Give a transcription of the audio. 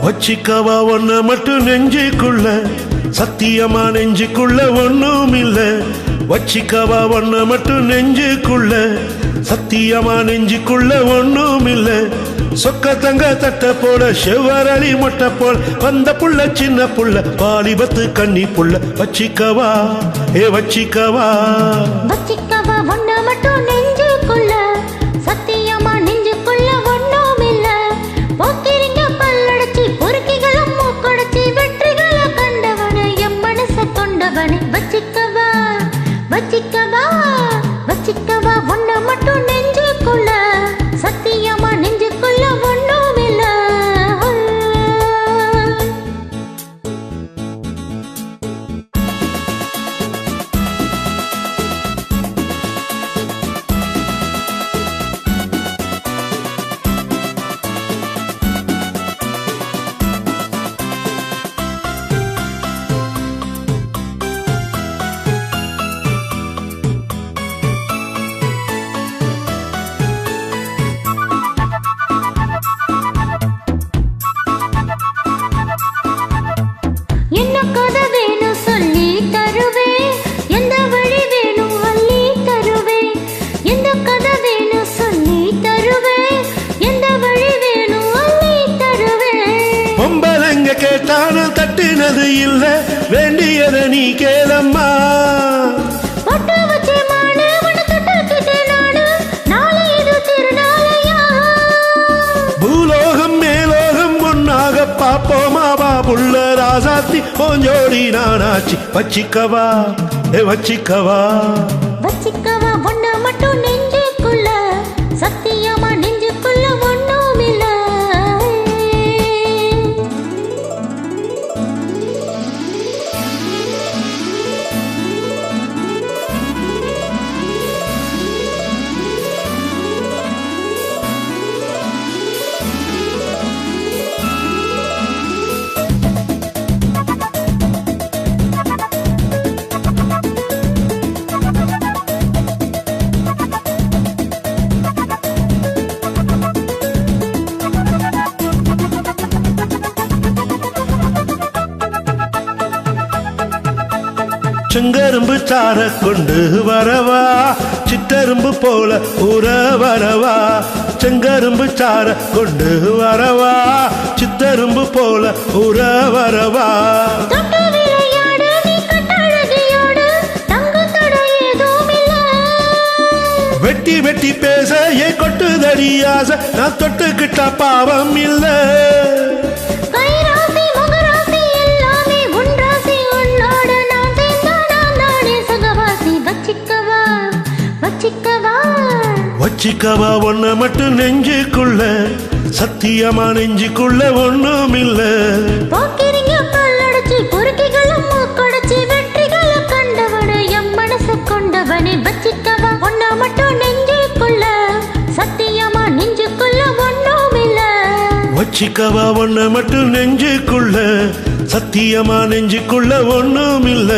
வச்சிக்கவா ஒன்ன மட்டும் நெஞ்சுக்குள்ள சத்தியமா நெஞ்சுக்குள்ள ஒண்ணும் இல்ல வச்சிக்கவா ஒன்ன மட்டும் நெஞ்சுக்குள்ள சத்தியமா நெஞ்சுக்குள்ள ஒண்ணும் இல்ல சொக்க தங்க தட்ட போல செவ்வரளி மொட்டை போல் வந்த புள்ள சின்ன புள்ள பாலிபத்து கண்ணி புள்ள வச்சிக்கவா வச்சிக்கவா வச்சிக்கவா ஒன்ன மட்டும் நெஞ்சுக்குள்ள சத்தியமா நெஞ்சுக்குள்ள ஒண்ணும் இல்ல போக்கிரிங்க பல்லடச்சி பொறுக்கிகளும் மூக்கொடச்சி வெற்றிகளை கண்டவனே எம் மனச கொண்டவனே வச்சிக்கவா வச்சிக்கவா வச்சிக்கவா ஒன்ன மட்டும் நெஞ்சுக்குள்ள சத்தியமா நெஞ்சுக்குள்ள ஒண்ணும் இல்ல என்ன கதை வேணும் சொல்லி தருவேன் எந்த வழி வேணும் அள்ளி தருவேன் எந்த கதை வேணும் சொல்லி தருவேன் எந்த வழி வேணும் அள்ளி தருவேன் பொம்பளைங்க கேட்டாலும் தட்டினது இல்ல வேண்டியத நீ கேளம்மா பொட்டு வச்சே மானு உன்னை தொட்டுக்கிட்டே நானு நாளை இது திருநாளையா பூலோகம் மேலோகம் ஒன்னாக பாப்போமா புள்ள ராசாத்தி போஞ்சோடி நானாச்சி வச்சிக்கவா வச்சிக்கவா வச்சிக்கவா ஒன்ன மட்டும் நெஞ்சுக்குள்ள சத்தியமா நெஞ்சுக்குள்ள ஒண்ணும் இல்ல செங்கரும்பு சார கொண்டு வரவா சிட்டரும்பு போல ஊற வரவா செங்கரும்பு சார கொண்டு வரவா சித்தரும்பு போல ஊற வரவா தொட்டு விளையாடு நீ கட்டழகியோடு தங்கத்தோட ஏதும் இல்ல வெட்டி வெட்டி பேச ஏன் கொட்டுதடி ஆசை நான் தொட்டுக்கிட்ட பாவம் இல்ல கைராசி முகராசி எல்லாமே உன் ராசி உன்னோடு நான் சேர்ந்தா நான் நானே சகவாசி வச்சிக்கவா வச்சிக்கவா வச்சிக்கவா ஒன்ன மட்டும் நெஞ்சுக்குள்ள சத்தியமா நெஞ்சுக்குள்ள ஒண்ணும் இல்ல போக்கிரிங்க பல்லடச்சி பொறுக்கிகளும் மூக்கொடச்சி வெற்றிகளை கண்டவனே எம் மனச கொண்டவனே வச்சிக்கவா ஒன்ன மட்டும் நெஞ்சுக்குள்ள சத்தியமா நெஞ்சுக்குள்ள ஒண்ணும் இல்ல வச்சிக்கவா ஒன்ன மட்டும் நெஞ்சுக்குள்ள சத்தியமா நெஞ்சுக்குள்ள ஒண்ணும் இல்ல